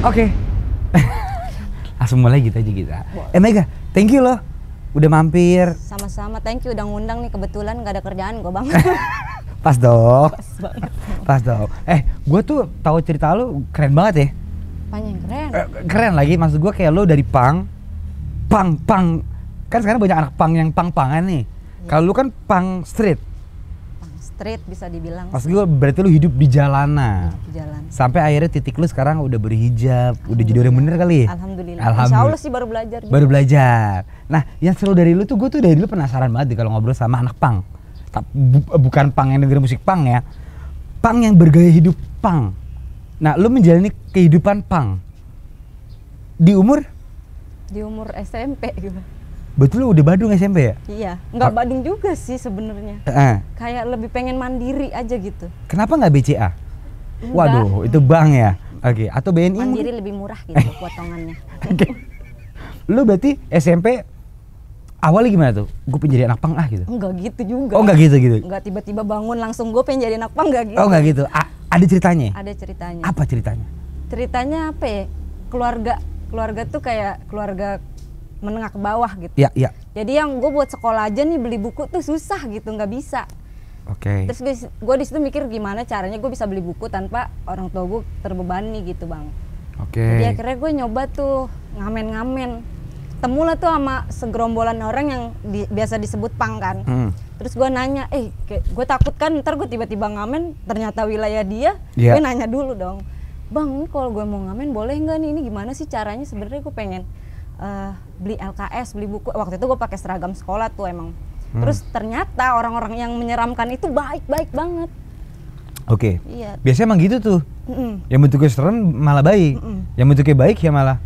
Oke. Langsung mulai gitu aja kita. Mega, thank you loh udah mampir. Sama-sama, thank you udah ngundang nih, kebetulan gak ada kerjaan gue bang. Pas dong. Pas banget. Pas dong. Gue tuh tahu cerita lu keren banget ya. Apanya yang keren? Keren lagi, maksud gue kayak lu dari pang. Kan sekarang banyak anak pang yang pang-pangan nih. Kalau lu kan pang street. Street bisa dibilang. Maksud gue berarti lu hidup di jalanan. Hidup di jalan. Sampai akhirnya titik lu sekarang udah berhijab, udah jadi orang bener kali ya? Alhamdulillah. Insya Allah sih baru belajar. Baru belajar. Nah, yang seru dari lu tuh, gue tuh dari dulu penasaran banget kalau ngobrol sama anak pang. Bukan pang yang dengerin musik pang ya. Pang yang bergaya hidup pang. Nah, lu menjalani kehidupan pang di umur? Di umur SMP gitu. Betul lu udah Badung SMP ya? Iya, nggak Badung juga sih sebenarnya. Kayak lebih pengen mandiri aja gitu. Kenapa nggak BCA? Enggak. Waduh, itu bank ya? Oke, atau BNI? Mandiri lebih murah gitu potongannya. Oke. Lu berarti SMP awalnya gimana tuh? Gue pengen jadi anak pang gitu? Enggak gitu juga. Oh nggak gitu? Enggak tiba-tiba bangun langsung gue pengen jadi anak pang, enggak gitu. Oh nggak gitu? Ada ceritanya? Ada ceritanya. Apa ceritanya? Ceritanya apa ya? Keluarga tuh kayak keluarga menengah ke bawah gitu. Iya. Jadi yang gue buat sekolah aja nih beli buku tuh susah gitu, nggak bisa. Oke. Terus gue di situ mikir gimana caranya gue bisa beli buku tanpa orang tua gue terbebani gitu bang. Oke. Jadi akhirnya gue nyoba tuh ngamen. Temulah tuh sama segerombolan orang yang biasa disebut pang kan. Terus gue nanya, gue takut kan ntar gue tiba-tiba ngamen ternyata wilayah dia. Gue nanya dulu dong, bang ini kalau gue mau ngamen boleh nggak nih, ini gimana sih caranya? Sebenarnya gue pengen beli LKS, beli buku. Waktu itu gue pakai seragam sekolah tuh emang. Terus ternyata orang-orang yang menyeramkan itu baik-baik banget. Oke. Iya. Biasanya emang gitu tuh. Yang bentuknya serem malah baik. Yang bentuknya baik ya malah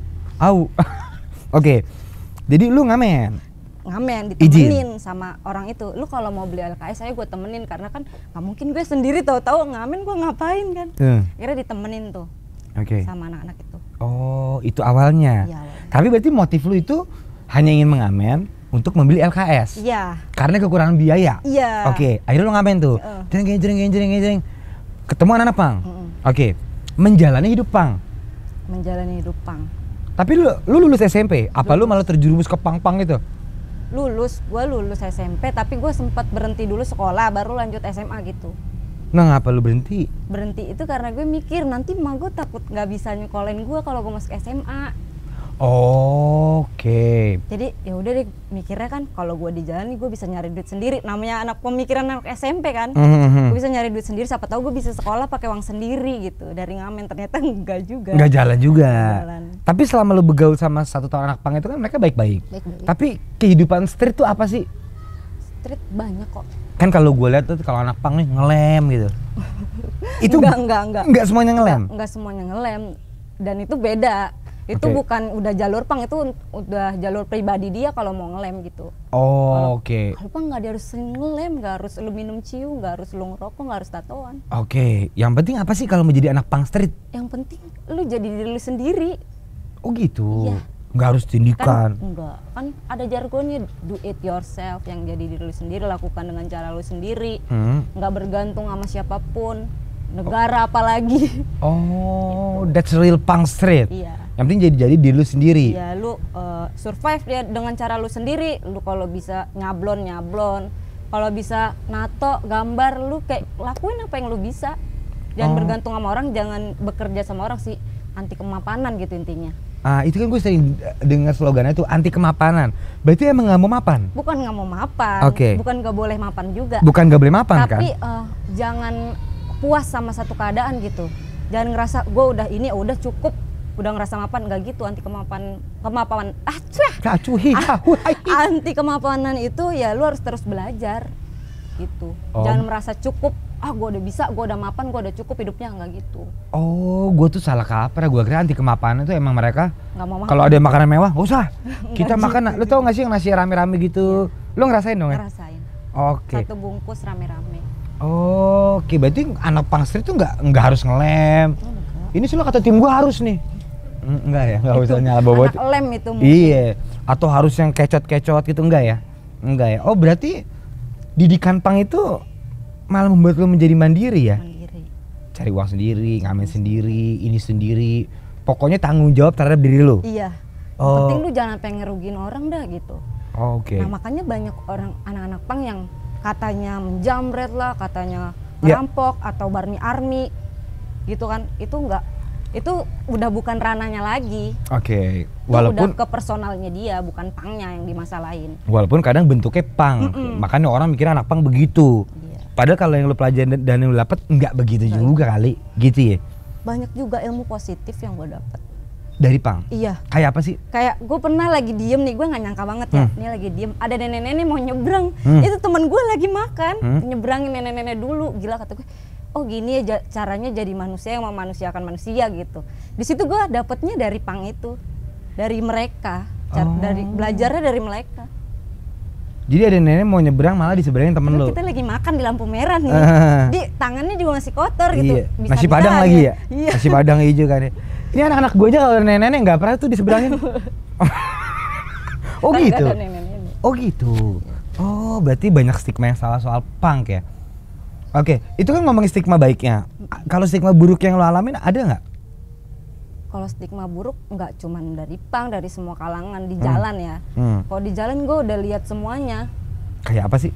Oke. Jadi lu ngamen ditemenin sama orang itu. Lu kalau mau beli LKS saya gue temenin, karena kan nggak mungkin gue sendiri tahu-tahu ngamen, gue ngapain kan. Akhirnya ditemenin tuh. Sama anak-anak itu. Oh, itu awalnya. Iya, awalnya. Tapi berarti motif lu itu hanya ingin mengamen untuk membeli LKS. Iya. Karena kekurangan biaya. Iya. Oke, akhirnya lu ngamen tuh. Jeng. Ketemu anak pang. Oke. Menjalani hidup pang. Tapi lu lulus SMP, apa lu malah terjerumus ke pang-pang itu? Gue lulus SMP, tapi gue sempat berhenti dulu sekolah, baru lanjut SMA gitu. Nah, ngapa lu berhenti? Berhenti itu karena gue mikir nanti mah gue takut nggak bisa nyekolahin gue kalau gue masuk SMA. Oke. Jadi ya udah deh, mikirnya kan kalau gue di jalan nih gue bisa nyari duit sendiri. Namanya anak pemikiran anak SMP kan. Gue bisa nyari duit sendiri, siapa tahu gue bisa sekolah pakai uang sendiri gitu. Dari ngamen, ternyata enggak juga. Enggak jalan juga. Jalan. Tapi selama lu begaul sama satu tahun anak pang itu kan mereka baik-baik. Tapi kehidupan street tuh apa sih? Street banyak kok. Kan kalau gue lihat tuh kalau anak pang nih ngelem gitu. Itu enggak. Enggak semuanya ngelem. Enggak semuanya ngelem. Dan itu beda. Itu bukan udah jalur pang, itu udah jalur pribadi dia kalau mau ngelem gitu. Oke. Kalau pang nggak harus ngelem, nggak harus lu minum ciu, nggak harus lu ngerokok, nggak harus tatoan. Oke. Yang penting apa sih kalau menjadi anak pang street? Yang penting lu jadi diri lu sendiri. Oh gitu. Iya. Nggak harus tindikan. Kan ada jargonnya do it yourself, yang jadi diri lu sendiri, lakukan dengan cara lu sendiri. Nggak bergantung sama siapapun, negara apalagi. That's real punk street. Iya. Yang penting jadi diri lu sendiri. Iya, lu survive ya dengan cara lu sendiri. Lu kalau bisa nyablon, kalau bisa nato, gambar, lu kayak lakuin apa yang lu bisa. Jangan bergantung sama orang, jangan bekerja sama orang sih. Anti kemapanan gitu intinya. Itu kan gue sering dengar slogannya itu anti kemapanan. Berarti emang nggak mau mapan? Bukan nggak mau mapan, bukan nggak boleh mapan juga. Bukan nggak boleh mapan kan? Tapi jangan puas sama satu keadaan gitu. Jangan ngerasa gue udah ini udah cukup, udah ngerasa mapan, nggak gitu. Anti kemapanan anti kemapanan itu ya lu harus terus belajar gitu. Jangan merasa cukup. Gue udah bisa, gue udah mapan, gue udah cukup hidupnya, nggak gitu. Gue tuh salah kaprah. Gue kira anti kemapanan itu emang mereka nggak mau makan. Kalau ada makanan mewah, gak usah. Kita makan. Lu tau nggak sih yang nasi rame-rame gitu? Lu ngerasain dong ya? Ngerasain. Oke. Satu bungkus rame-rame. Oke, berarti anak pang street tuh nggak harus ngelem. Ini sih lo kata tim gue harus nih. Enggak ya, nggak usah nyala bobot. Anak lem itu mungkin. Iya. Atau harus yang kecot-kecot gitu, enggak ya? Enggak ya. Oh berarti didikan pang itu malah membuat lo menjadi mandiri ya? Mandiri. Cari uang sendiri, ngamen sendiri, ini sendiri. Pokoknya tanggung jawab terhadap diri lu. Iya. Yang penting lu jangan sampai ngerugiin orang dah gitu. Oke. Nah makanya banyak orang anak-anak pang yang katanya menjamret lah, katanya ngerampok atau army gitu kan. Itu udah bukan rananya lagi. Oke. Walaupun udah ke personalnya dia, bukan pangnya yang dimasalahin. Walaupun kadang bentuknya pang. Makanya orang mikir anak pang begitu. Iya. Padahal kalau yang lu pelajarin dan yang lu dapet nggak begitu juga kali, gitu ya. Banyak juga ilmu positif yang gue dapet dari pang. Iya. Kayak apa sih? Kayak gue pernah lagi diem nih, gue nggak nyangka banget ya. Ini lagi diem, ada nenek-nenek mau nyebrang. Itu teman gue lagi makan, nyebrangin nenek-nenek dulu. Gila kata gue. Oh gini ya caranya jadi manusia yang memanusiakan manusia gitu. Di situ gue dapetnya dari pang itu, dari mereka, dari belajarnya dari mereka. Jadi ada nenek mau nyebrang malah diseberangin temen lo. Kita lagi makan di lampu merah nih, di tangannya juga masih kotor gitu. Iya. Nasi padang lagi ya? Iya. Nasi padang hijau kan ya. Ini anak-anak gue aja kalau nenek-nenek nggak pernah tuh diseberangin. Oh gitu? Oh gitu. Oh berarti banyak stigma yang salah soal punk ya? Oke, itu kan ngomongin stigma baiknya. Kalau stigma buruk yang lo alamin ada nggak? Kalau stigma buruk nggak cuman dari punk, dari semua kalangan di jalan ya. Kalau di jalan gue udah lihat semuanya. Kayak apa sih?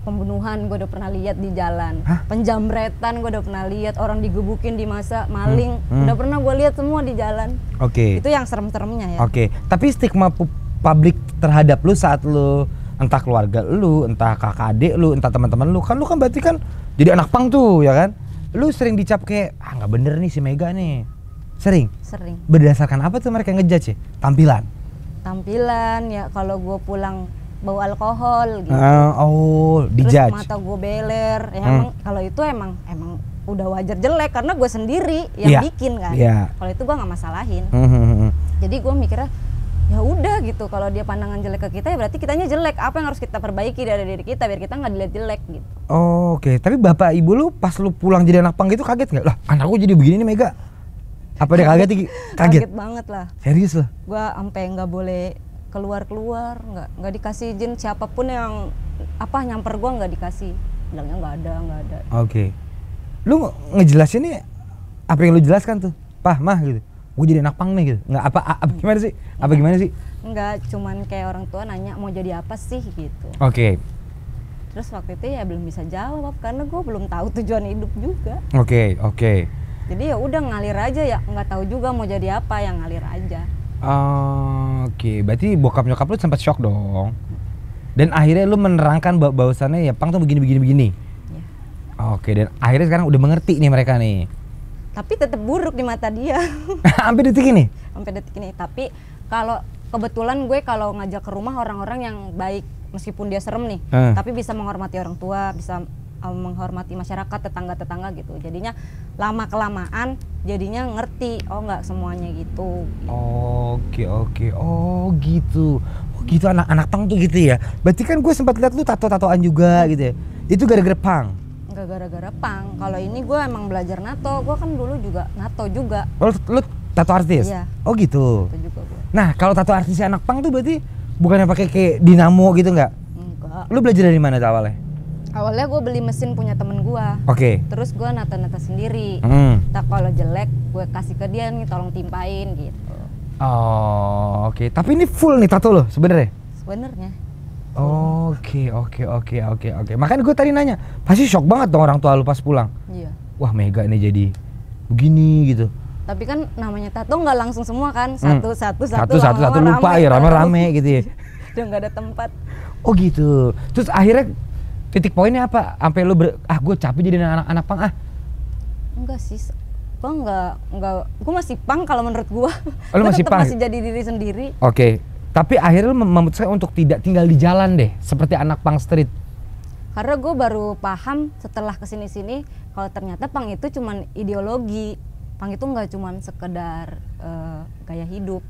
Pembunuhan gue udah pernah lihat di jalan. Penjamretan gue udah pernah lihat, orang digebukin di masa, maling. Udah pernah gue lihat semua di jalan. Oke. Itu yang serem-seremnya ya. Oke. Tapi stigma publik terhadap lu saat lu entah keluarga lu, entah kakak adik lu, entah teman-teman lu kan berarti kan jadi anak pang tuh ya kan? Lu sering dicap kayak nggak bener nih si Mega nih. Sering? Sering. Berdasarkan apa tuh mereka ngejudge ya? Tampilan? Tampilan ya, kalau gue pulang bau alkohol gitu. Dijudge. Terus mata gue beler. Ya emang kalau itu emang udah wajar jelek karena gue sendiri yang bikin kan. Kalau itu gue nggak masalahin. Jadi gue mikirnya ya udah gitu, kalau dia pandangan jelek ke kita ya berarti kitanya jelek. Apa yang harus kita perbaiki dari diri kita biar kita nggak dilihat jelek gitu. Oke. Tapi bapak ibu lu pas lu pulang jadi anak pang gitu kaget nggak? Lah anakku jadi begini nih Mega. Apa dia kaget? Kaget banget lah. Serius lah? Gua sampai nggak boleh keluar, nggak dikasih izin siapapun yang nyamper gua nggak dikasih. Bilangnya nggak ada. Oke. Lu ngejelasin nih apa yang lu jelaskan tuh, Pah, Mah gitu. Gue jadi anak pang nih gitu. Nggak apa gimana sih? Enggak, cuman kayak orang tua nanya mau jadi apa sih gitu. Oke. Terus waktu itu ya belum bisa jawab karena gue belum tahu tujuan hidup juga. Oke. Jadi ya udah ngalir aja ya, nggak tahu juga mau jadi apa, yang ngalir aja. Oke, berarti bokap nyokap lu sempat shock dong. Dan akhirnya lu menerangkan bahwasannya ya pang tuh begini. Ya. Oke, dan akhirnya sekarang udah mengerti nih mereka nih. Tapi tetap buruk di mata dia. Sampai detik ini? Sampai detik ini. Tapi kalau kebetulan gue kalau ngajak ke rumah orang-orang yang baik, meskipun dia serem nih, tapi bisa menghormati orang tua, bisa menghormati masyarakat, tetangga-tetangga gitu. Jadinya lama kelamaan jadinya ngerti, nggak semuanya gitu. Oke. Oh gitu anak-anak pang tuh gitu ya. Berarti kan gue sempat lihat lu tato-tatoan juga gitu ya. Itu gara-gara pang? Enggak gara-gara pang. Kalau ini gue emang belajar nato. Gue kan dulu juga nato juga. Lu tato artis? Iya. Oh gitu. Itu juga gue. Nah kalau tato artis anak pang tuh berarti bukannya pakai kayak dinamo gitu nggak? Enggak. Lu belajar dari mana tuh awalnya? Awalnya gue beli mesin punya temen gue. Oke. Terus gue nata-nata sendiri. Tak kalau jelek gue kasih ke dia nih, tolong timpain gitu. Oke. Tapi ini full nih tato lo sebenarnya? Sebenarnya. Oke. Makanya gue tadi nanya, pasti shock banget dong orang tua lu pas pulang. Iya. Wah Mega ini jadi begini gitu. Tapi kan namanya tato nggak langsung semua kan, satu lupa ya rame gitu ya. Udah nggak ada tempat. Oh gitu. Terus akhirnya titik poinnya apa? Sampai lu gue capek jadi anak pang Enggak sih. Gue gue masih pang kalau menurut gue. Lu masih pang? Masih jadi diri sendiri. Oke. Tapi akhirnya lu memutuskan untuk tidak tinggal di jalan deh, seperti anak pang street. Karena gue baru paham setelah kesini-sini kalau ternyata pang itu cuman ideologi. Pang itu nggak cuman sekedar gaya hidup.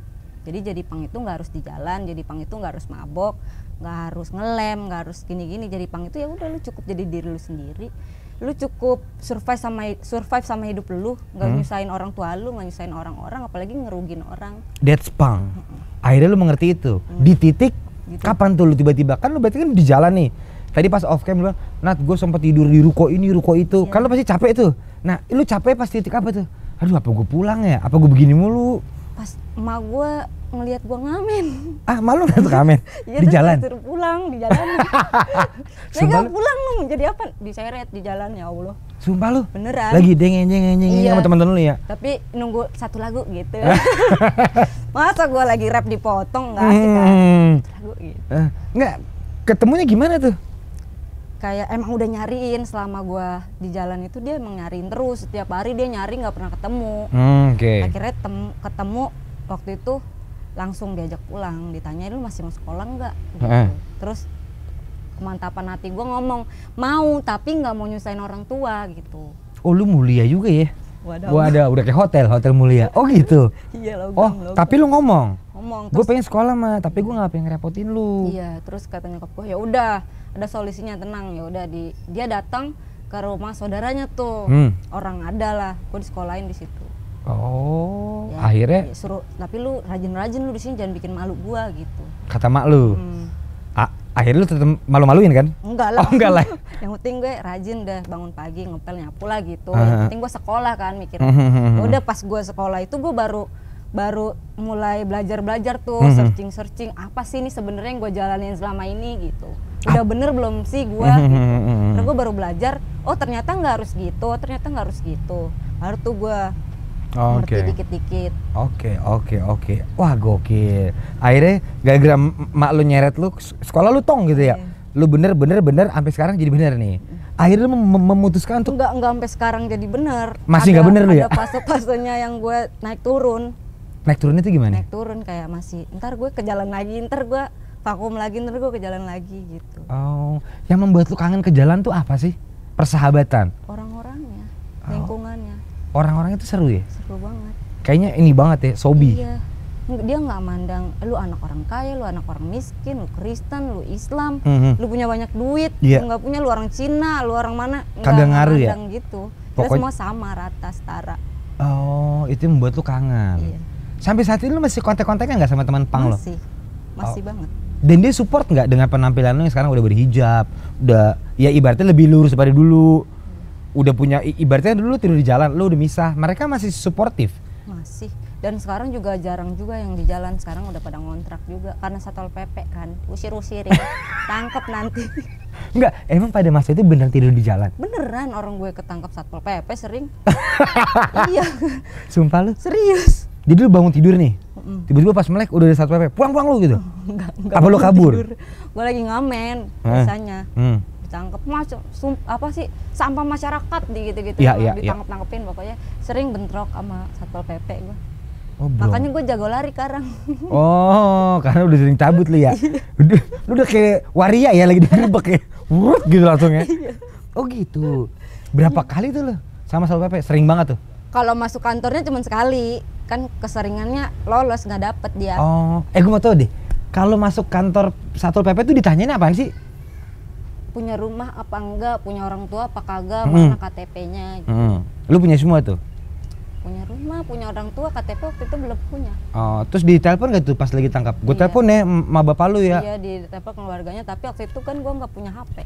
Jadi pang itu nggak harus di jalan, jadi pang itu nggak harus mabok, nggak harus ngelem, nggak harus gini-gini. Jadi pang itu ya udah lu cukup jadi diri lu sendiri. Lu cukup survive sama hidup lu, nggak nyusahin orang tua lu, nggak nyusahin orang-orang, apalagi ngerugin orang. That's pang. Akhirnya lu mengerti itu. Di titik gitu. Kapan tuh lu tiba-tiba, kan lu berarti kan di jalan nih. Tadi pas off cam lu bilang, Nat gue sempat tidur di ruko ini, ruko itu. Kan lu pasti capek tuh. Nah lu capek pas titik apa tuh? aduh apa gue pulang ya? Apa gue begini mulu? Pas emak gue ngelihat gue ngamen. Ah, malu nggak tuh ngamen? Iya, di jalan? Suruh pulang di jalan. Mega pulang lu jadi apa? Diseret di jalan, ya Allah. Sumpah lu? Beneran. Lagi dengeng sama teman-teman lu ya? Tapi nunggu satu lagu gitu. Masa gue lagi rap dipotong, nggak asik kan? Lagu gitu. Nggak, ketemunya gimana tuh? Kayak emang udah nyariin selama gue di jalan itu, dia emang nyariin terus. Setiap hari dia nyari, nggak pernah ketemu. Akhirnya ketemu waktu itu, langsung diajak pulang. Ditanyain, lu masih mau sekolah nggak? Gitu. Terus kemantapan hati gue ngomong, mau tapi nggak mau nyusahin orang tua gitu. Oh, lu mulia juga ya? Waduh, udah kayak hotel mulia. Oh gitu? Iya, logam. Oh, tapi lu ngomong? Gue pengen sekolah mah, tapi gue nggak pengen ngerepotin lu. Iya, terus kata nyokap gue, ya udah ada solusinya, tenang. Ya udah, dia datang ke rumah saudaranya tuh. Orang ada lah, gue disekolahin di situ. Oh, ya, akhirnya suruh, tapi lu rajin-rajin lu di sini, jangan bikin malu gua gitu. Kata mak lu. Akhirnya lu tetap malu-maluin kan? Enggak lah. Oh, enggak lah. Yang penting gue rajin deh, bangun pagi ngepel nyapu lah gitu. Yang penting gue sekolah kan mikirnya. Udah pas gue sekolah itu gue baru mulai belajar tuh, searching apa sih ini sebenarnya yang gue jalanin selama ini gitu. Udah bener belum sih gue? Gitu. Terus gue baru belajar, oh ternyata nggak harus gitu, baru tuh gue ngerti dikit-dikit. Oke. Wah, gokil. Akhirnya gara-gara mak lu nyeret lu sekolah lu tong gitu ya. Lu bener sampai sekarang jadi bener nih. Akhirnya lu memutuskan untuk enggak sampai sekarang jadi bener. Masih enggak bener lu ya? Ada fase-fasenya yang gue naik turun. Naik turun itu gimana? Naik turun kayak masih, ntar gue ke jalan lagi, ntar gue vakum lagi, ntar gue ke jalan lagi gitu. Oh, yang membuat lu kangen ke jalan tuh apa sih? Persahabatan? Orang-orangnya, lingkungannya. Orang-orang itu seru ya? Seru banget. Kayaknya ini banget ya, sobi. Iya. Dia nggak mandang lu anak orang kaya, lu anak orang miskin, lu Kristen, lu Islam, lu punya banyak duit, lu nggak punya, lu orang Cina, lu orang mana, kagak ngaruh ya? Gitu. Kita semua sama, rata, setara. Oh, itu yang membuat lu kangen. Iya. Sampai saat ini lu masih kontak-kontaknya nggak sama teman pang lo? Masih banget. Dan dia support nggak dengan penampilan lu yang sekarang udah berhijab, udah ya ibaratnya lebih lurus daripada dulu. Udah punya, ibaratnya dulu tidur di jalan, lu udah misah, mereka masih suportif? Masih, dan sekarang juga jarang juga yang di jalan, sekarang udah pada ngontrak juga karena Satpol PP kan, usir-usirin, tangkep nanti. Enggak, emang pada masa itu beneran tidur di jalan? Beneran, orang gue ketangkep Satpol PP sering. Iya. Sumpah lu? Serius. Jadi lu bangun tidur nih, tiba-tiba pas melek udah ada Satpol PP, pulang lu gitu? Enggak apa lu kabur? Gue lagi ngamen, biasanya. Ditangkep apa sih, sampah masyarakat gitu-gitu, ditangkep-tangkepin pokoknya. Sering bentrok sama Satpol PP gue. Makanya gue jago lari sekarang. Oh, karena udah sering cabut lu ya. Lu udah kayak waria ya, lagi digerebek ya. Wurut gitu langsung ya. Oh gitu. Berapa kali tuh lu sama Satpol PP? Sering banget tuh? Kalau masuk kantornya cuma sekali, kan keseringannya lolos nggak dapet dia. Oh, gue mau tahu deh. Kalau masuk kantor Satpol PP tuh ditanyain apaan sih? Punya rumah apa enggak, punya orang tua apa kagak, mana KTP-nya gitu. Lu punya semua tuh? Punya rumah, punya orang tua, KTP waktu itu belum punya. Oh, terus ditelepon gak tuh pas lagi tangkap? Gue telepon ya sama bapak lu ya? Iya, ditelepon keluarganya, tapi waktu itu kan gue nggak punya HP,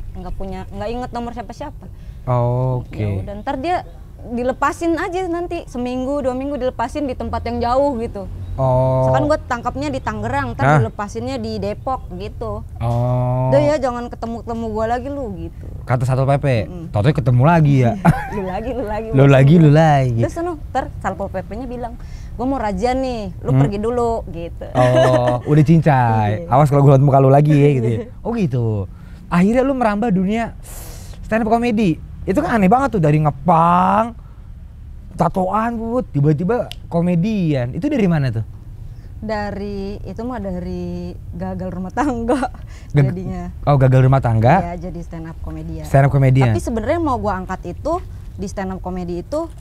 nggak inget nomor siapa-siapa. Oh, oke. Ya udah, ntar dia dilepasin aja nanti, seminggu 2 minggu dilepasin di tempat yang jauh gitu. Oh. Sekarang gue tangkapnya di Tangerang, ntar dilepasinnya di Depok gitu. Oh. Udah ya, jangan ketemu gue lagi lu gitu. Kata Satpol PP, tau-tau ketemu lagi ya. Lu lagi. Terus ntar Satpol PP-nya bilang, gue mau razia nih, lu pergi dulu gitu. Oh, udah cincai. Awas kalau gue liat muka lu lagi ya gitu. Oh gitu. Akhirnya lu merambah dunia stand up comedy. Itu kan aneh banget tuh, dari ngepang, tatoan, tiba-tiba komedian. Itu dari mana tuh? Dari gagal rumah tangga jadinya. Oh, gagal rumah tangga? Ya, jadi stand up komedian. Stand up komedian. Tapi sebenarnya mau gua angkat itu di stand up komedi itu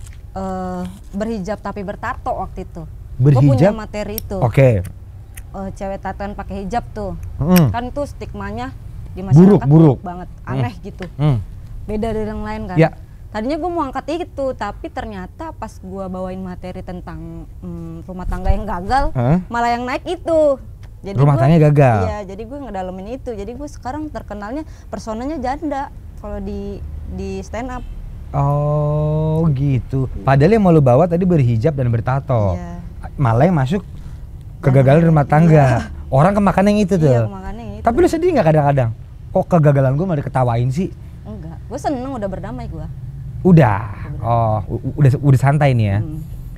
berhijab tapi bertato waktu itu. Berhijab? Gua punya materi itu. Oke. Cewek tatoan pakai hijab tuh. Kan itu stigmanya di masyarakat buruk banget, aneh gitu. Beda dari yang lain kan. Ya. Tadinya gue mau angkat itu, tapi ternyata pas gue bawain materi tentang rumah tangga yang gagal, malah yang naik itu. Jadi rumah tangganya gagal. Iya, jadi gue ngedalemin itu. Jadi gue sekarang terkenalnya personanya janda kalau di stand up. Oh, gitu. gitu. Padahal yang mau lu bawa tadi berhijab dan bertato. Iya. Malah yang masuk kegagalan rumah tangga. Orang kemakan yang itu tuh. Iya, kemakan yang itu. Tapi lu sedih nggak kadang-kadang? Kok kegagalan gue malah diketawain sih? Enggak, gue seneng udah berdamai gue. Udah. Oh, udah santai nih ya.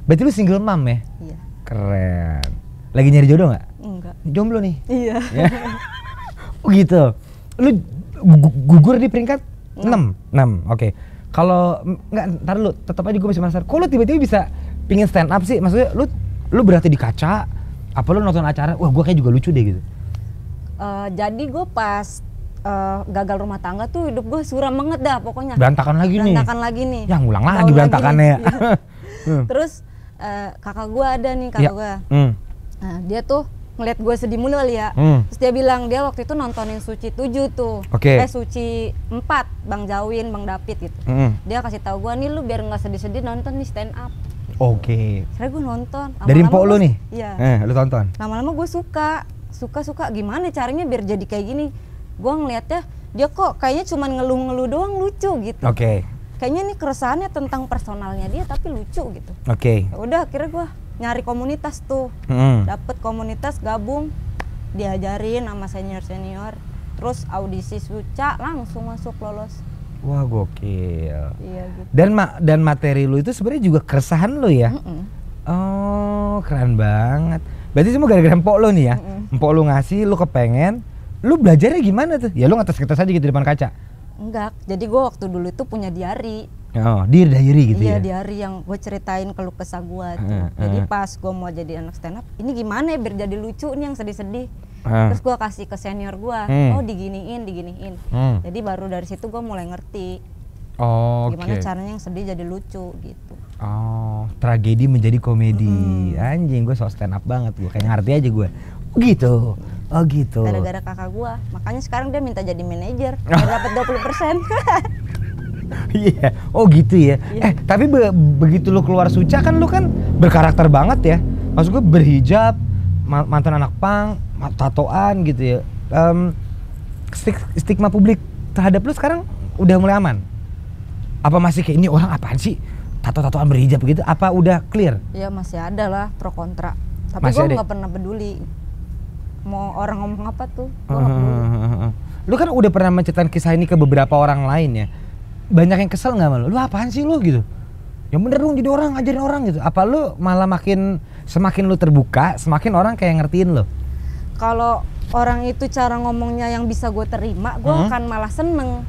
Berarti lu single mom ya? Iya. Keren. Lagi nyari jodoh nggak? Enggak. Jomblo nih. Iya. Ya. Oh gitu. Lu gugur di peringkat 6. Oke. Kalau nggak, ntar lu tetap aja gue masih penasaran. Kok lu tiba-tiba bisa pingin stand up sih? Maksudnya lu berarti di kaca? Apa lu nonton acara? Wah, gue kayak juga lucu deh gitu. Jadi gue pas gagal rumah tangga tuh hidup gue suram banget dah pokoknya. Berantakan lagi nih. Ya ngulang lagi berantakannya ya. Terus kakak gue ada nih, kakak gue. Nah, dia tuh ngeliat gue sedih mulu kali ya. Terus dia bilang dia waktu itu nontonin Suci 7 tuh. Suci 4, Bang Jawin, Bang David gitu. Dia kasih tahu gue, nih lu biar nggak sedih-sedih nonton nih stand up. Saya gue nonton. Dari empok lu nih? Iya. Lu tonton? Lama-lama gue suka gimana caranya biar jadi kayak gini. Gue ngeliatnya dia kok kayaknya cuma ngeluh-ngeluh doang lucu gitu. Kayaknya nih keresahannya tentang personalnya dia tapi lucu gitu. Ya udah akhirnya gue nyari komunitas tuh. Dapet komunitas, gabung, diajarin sama senior-senior. Terus audisi Suca langsung masuk lolos. Wah, gokil. Iya gitu. Dan materi lu itu sebenarnya juga keresahan lu ya? Oh, keren banget. Berarti semua gara-gara empok lu nih ya? Empok lu ngasih, lu kepengen. Lu belajarnya gimana tuh? Ya lu ngetes-ngetes aja gitu di depan kaca? Enggak, jadi gue waktu dulu itu punya diary. Oh, diary gitu ya? Iya, diary yang gue ceritain keluh kesah gue tuh. Jadi pas gue mau jadi anak stand up, ini gimana ya biar jadi lucu nih yang sedih-sedih. Terus gue kasih ke senior gue, oh diginiin. Jadi baru dari situ gue mulai ngerti. Gimana caranya yang sedih jadi lucu gitu. Oh, tragedi menjadi komedi. Anjing, gue so stand up banget gue, kayak ngerti aja gue. Gitu. Oh gitu. Gara-gara kakak gua, makanya sekarang dia minta jadi manajer, biar dapat 20%. Iya. Oh gitu ya. Tapi begitu lu keluar Suca kan lu kan berkarakter banget ya. Maksud gue berhijab, mantan anak pang, tatoan gitu ya. Stigma publik terhadap lu sekarang udah mulai aman? Apa masih kayak ini orang apaan sih? Tato-tatoan berhijab gitu? Apa udah clear? Ya masih ada lah pro kontra. Tapi gue nggak pernah peduli. Mau orang ngomong apa tuh, gue gak peduli. Lu kan udah pernah menceritakan kisah ini ke beberapa orang lain ya. Banyak yang kesel gak sama lu? Lu apaan sih lu gitu? Yang bener dong jadi orang, ngajarin orang gitu. Apa lu malah semakin lu terbuka, semakin orang kayak ngertiin lu? Kalau orang itu cara ngomongnya yang bisa gue terima, gue akan malah seneng.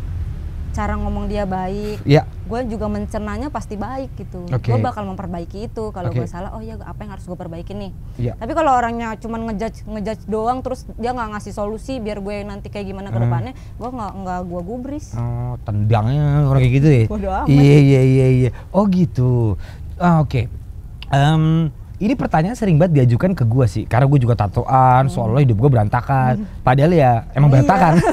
Cara ngomong dia baik, gue juga mencernanya pasti baik gitu. Gue bakal memperbaiki itu. Kalau gue salah, oh ya apa yang harus gue perbaiki nih. Tapi kalau orangnya cuma ngejudge doang, terus dia nggak ngasih solusi biar gue nanti kayak gimana ke depannya, gue nggak gue gubris. Oh, tendangnya orang kayak gitu ya? Bodoh amat. Iya. Oh gitu. Oke. Ini pertanyaan sering banget diajukan ke gue sih, karena gue juga tatoan, soalnya hidup gue berantakan. Padahal ya emang berantakan.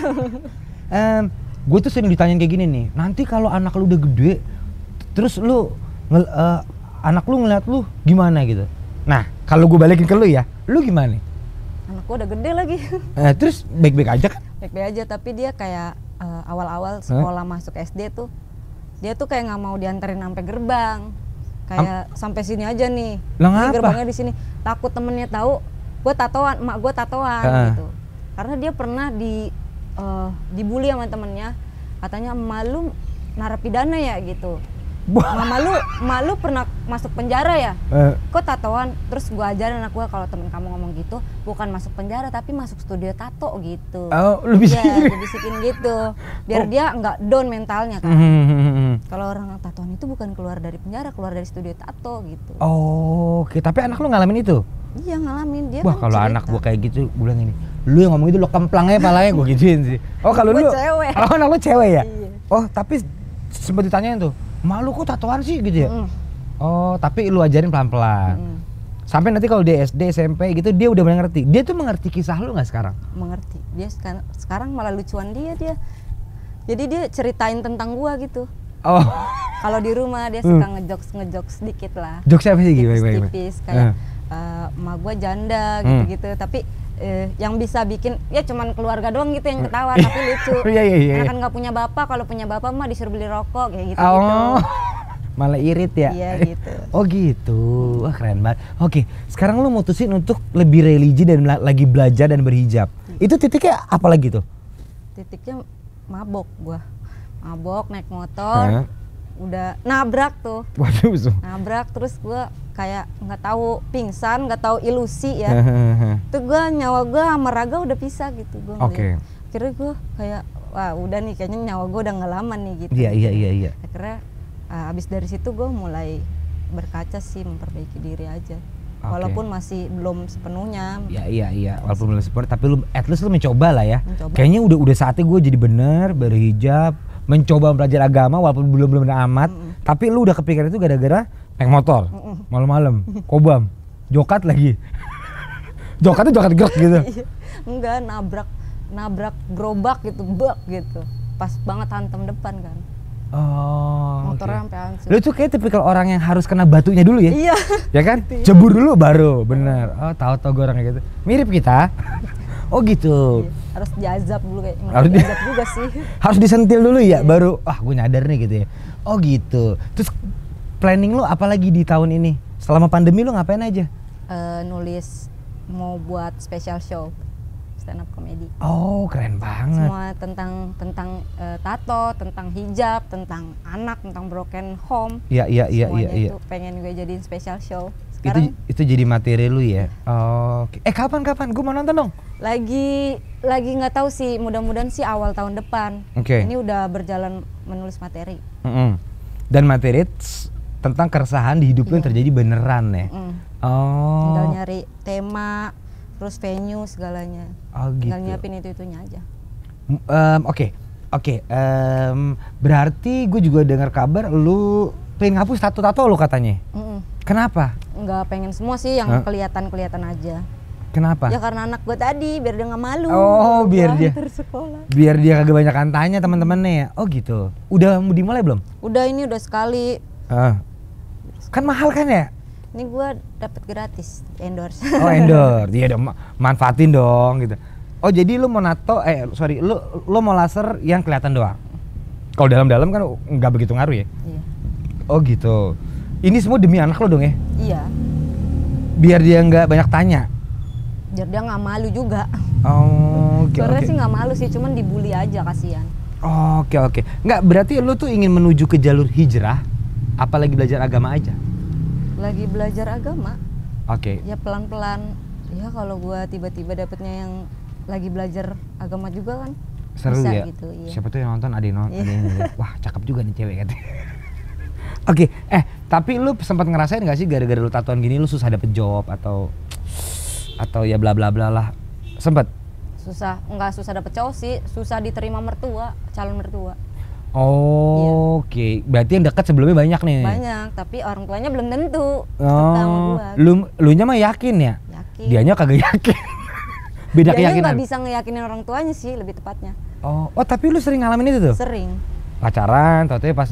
Gue tuh sering ditanyain kayak gini nih, nanti kalau anak lu udah gede, terus anak lu ngeliat lu gimana gitu. Nah, kalau gue balikin ke lu ya, lu gimana? Anak gue udah gede lagi. Terus baik-baik aja kan? Baik-baik aja, tapi dia kayak awal-awal sekolah masuk SD tuh, dia tuh kayak nggak mau dianterin sampai gerbang, kayak sampai sini aja nih. Ini gerbangnya di sini. Takut temennya tahu, gue tatoan, emak gue tatoan gitu. Karena dia pernah dibully sama temennya, katanya malu narapidana ya gitu. Malu pernah masuk penjara ya? Kok tatoan? Terus gue ajarin anak gue, kalau temen kamu ngomong gitu bukan masuk penjara tapi masuk studio tato gitu. Lu bisikin gitu biar dia nggak down mentalnya kan. Kalau orang tatoan itu bukan keluar dari penjara, keluar dari studio tato gitu. Oke, tapi anak lu ngalamin itu? Iya ngalamin dia. Wah, kalau anak gua kayak gitu, gua bilang ini, lu yang ngomong itu lo kemplang aja palanya, gua gituin sih. Oh kalau lu cewek. Oh anak lu cewek ya? Iya. Oh tapi sempat ditanyain tuh, malu kok tatoan sih gitu ya? Oh tapi lu ajarin pelan-pelan. Sampai nanti kalau dia SD, SMP gitu dia udah mulai ngerti. Dia tuh mengerti kisah lu nggak sekarang? Mengerti. Dia sekarang malah lucuan dia. Jadi dia ceritain tentang gua gitu. Oh. Kalau di rumah dia suka ngejokes sedikit lah. Jokes apa sih? Tipis kayak emak gua janda gitu-gitu. Tapi yang bisa bikin ya cuman keluarga doang gitu yang ketawa tapi lucu. Karena kan nggak punya bapak, kalau punya bapak mah disuruh beli rokok kayak gitu. malah irit ya. Iya gitu. Oh gitu, wah keren banget. Oke, sekarang lu mutusin untuk lebih religi dan lagi belajar dan berhijab. Itu titiknya apa lagi tuh? Titiknya mabok gua, mabok naik motor, udah nabrak tuh. Waduh, nabrak terus gua kayak nggak tahu pingsan, nggak tahu ilusi ya. Tuh gua nyawa gua sama raga udah pisah gitu gua. Oke. Akhirnya gua kayak wah udah nih kayaknya nyawa gua udah nggak lama nih gitu. Iya. Akhirnya abis dari situ gue mulai berkaca sih, memperbaiki diri aja. Walaupun masih belum sepenuhnya. Iya. Walaupun belum sepenuhnya, tapi lu at least lu mencoba lah ya. Mencoba. Kayaknya udah saatnya gue jadi bener berhijab, mencoba belajar agama walaupun belum amat. Tapi lu udah kepikiran itu gara-gara naik motor, malam-malam, kobam, jokat lagi. Jokatnya jokat gerak gitu. Enggak, nabrak gerobak gitu, bak gitu. Pas banget hantam depan kan. Oh, motornya sampai hancur. Lu tuh kayak tipikal orang yang harus kena batunya dulu ya? Iya. Ya kan? Jebur dulu baru, bener. Oh, tahu gue orang kayak gitu. Mirip kita. Oh gitu. Iya. Harus diazab dulu kayak. Harus diazab juga sih. Harus disentil dulu ya, baru gue nyadar nih gitu ya. Oh gitu. Terus planning lu apa lagi di tahun ini? Selama pandemi lu ngapain aja? Nulis, mau buat special show stand up comedy. Oh, keren banget. Semua tentang tato, tentang hijab, tentang anak, tentang broken home. Iya. Itu pengen gue jadiin special show. Sekarang itu jadi materi lu ya. Oh, oke. Kapan? Gue mau nonton dong. Lagi nggak tahu sih, mudah-mudahan sih awal tahun depan. Oke. Ini udah berjalan menulis materi. Dan materi tentang keresahan di hidup lu yang terjadi beneran ya. Oh. Tinggal nyari tema, terus venue segalanya. Oh gitu. Tinggal nyiapin itunya aja. Oke. Berarti gue juga dengar kabar lu pengen ngapus tato lu katanya. Kenapa? Nggak pengen semua sih, yang kelihatan aja. Kenapa? Ya karena anak gue tadi biar dia nggak malu. Oh, biar dia sekolah. Biar dia kagak banyakan tanya teman-temannya ya. Oh gitu. Udah mau dimulai belum? Udah sekali. Kan mahal kan ya? Ini gue dapet gratis endorse. Oh, endorse. Iya dong, manfaatin dong gitu. Oh, jadi lu mau lu mau laser yang kelihatan doang. Kalau dalam-dalam kan nggak begitu ngaruh ya? Iya. Oh gitu. Ini semua demi anak lo dong ya? Iya. Biar dia nggak banyak tanya. Biar dia nggak malu juga. Oh, oke. Sebenarnya sih nggak malu sih, cuman dibully aja, kasihan. Oke. Nggak, berarti lu tuh ingin menuju ke jalur hijrah, apalagi belajar agama aja? Lagi belajar agama. Oke. Ya pelan-pelan. Ya kalau gua tiba-tiba dapetnya yang lagi belajar agama juga kan seru bisa ya gitu. Iya. Siapa tuh yang nonton, ada yang wah cakep juga nih cewek katanya. Oke, tapi lu sempat ngerasain nggak sih gara-gara lu tatoan gini lu susah dapet job atau ya bla bla bla lah? Sempet? Nggak susah dapet cowok sih, susah diterima calon mertua. Oh, oke. Berarti yang dekat sebelumnya banyak nih. Banyak, tapi orang tuanya belum tentu suka sama gua. Lu nya mah yakin ya? Yakin. Dianya kagak yakin. Beda keyakinan. Dianya nggak bisa ngeyakinin orang tuanya sih, lebih tepatnya. Oh, tapi lu sering ngalamin itu tuh? Sering. Pacaran, tau-tau pas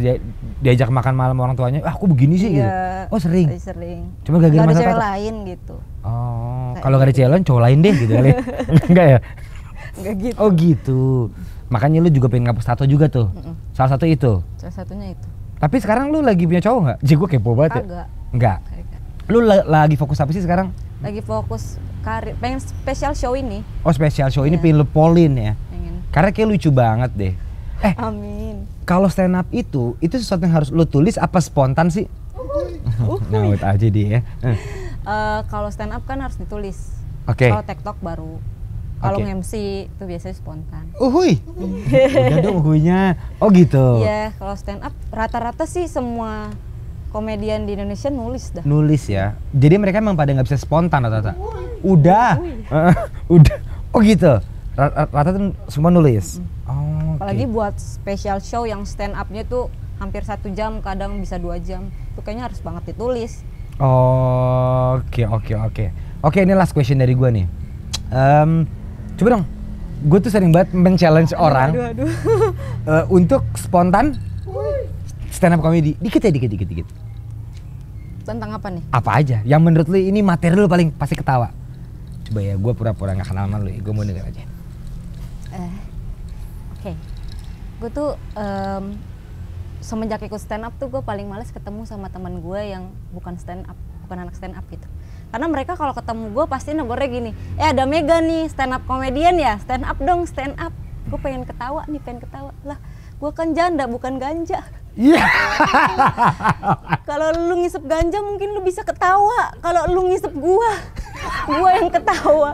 diajak makan malam orang tuanya, aku begini sih gitu. Iya. Oh, sering. Sering. Cuma gara-gara masalah cewek lain gitu. Oh, kalau gak ada cewek lain, cowok lain deh gitu kali. Enggak ya? Enggak gitu. Oh gitu. Makanya lu juga pengen ngapus tato juga tuh. Salah satu itu. Salah satunya itu. Tapi sekarang lu lagi punya cowok nggak? Jadi gue kepo banget ya. Kagak. Enggak. Lu lagi fokus apa sih sekarang? Lagi fokus karir, pengen special show ini. Oh, special show ini pengen lu polin ya. Pengen. Karena kayak lucu banget deh. Amin. Kalau stand up itu sesuatu yang harus lu tulis apa spontan sih? Naut aja dia ya. Kalau stand up kan harus ditulis. Oke. Kalau TikTok baru. Kalau MC itu biasanya spontan. Uhuy. Udah dong uhuinya. Oh gitu. Iya, kalau stand up rata-rata sih semua komedian di Indonesia nulis dah. Nulis ya. Jadi mereka emang pada nggak bisa spontan rata-rata. Udah. Udah. Oh gitu. Rata-rata semua nulis. Oh. Apalagi buat special show yang stand up-nya tuh hampir 1 jam, kadang bisa 2 jam. Itu kayaknya harus banget ditulis. Oke. Oke, ini last question dari gue nih. Coba dong, gue tuh sering banget men-challenge orang untuk spontan stand up comedy. Dikit. Tentang apa nih? Apa aja, yang menurut lu ini materi lu paling pasti ketawa. Coba ya, gue pura-pura gak kenal sama lu ya, gue mau denger aja. Oke. Gue tuh semenjak ikut stand up tuh gue paling males ketemu sama teman gue yang bukan stand up, bukan anak stand up gitu. Karena mereka kalau ketemu gue pasti negornya gini, ada Mega nih stand up komedian ya, stand up dong, stand up. Gue pengen ketawa nih, pengen ketawa. Lah, gue kan janda bukan ganja. Iya. Kalau lu ngisep ganja mungkin lu bisa ketawa. Kalau lu ngisep gua yang ketawa.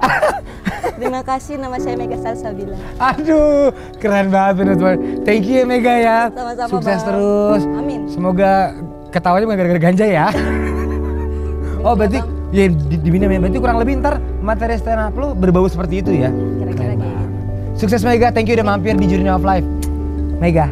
Terima kasih, nama saya Mega Salsabila. Aduh, keren banget bener. Thank you ya Mega ya. Sama-sama, sukses Bang. terus. Amin. Semoga ketawanya bukan gara-gara ganja ya. Oh berarti ya di Bina ya, berarti kurang lebih ntar materi stand up lu berbau seperti itu ya. Kira-kira gitu. Sukses Mega, thank you udah mampir di Journey of Life. Mega.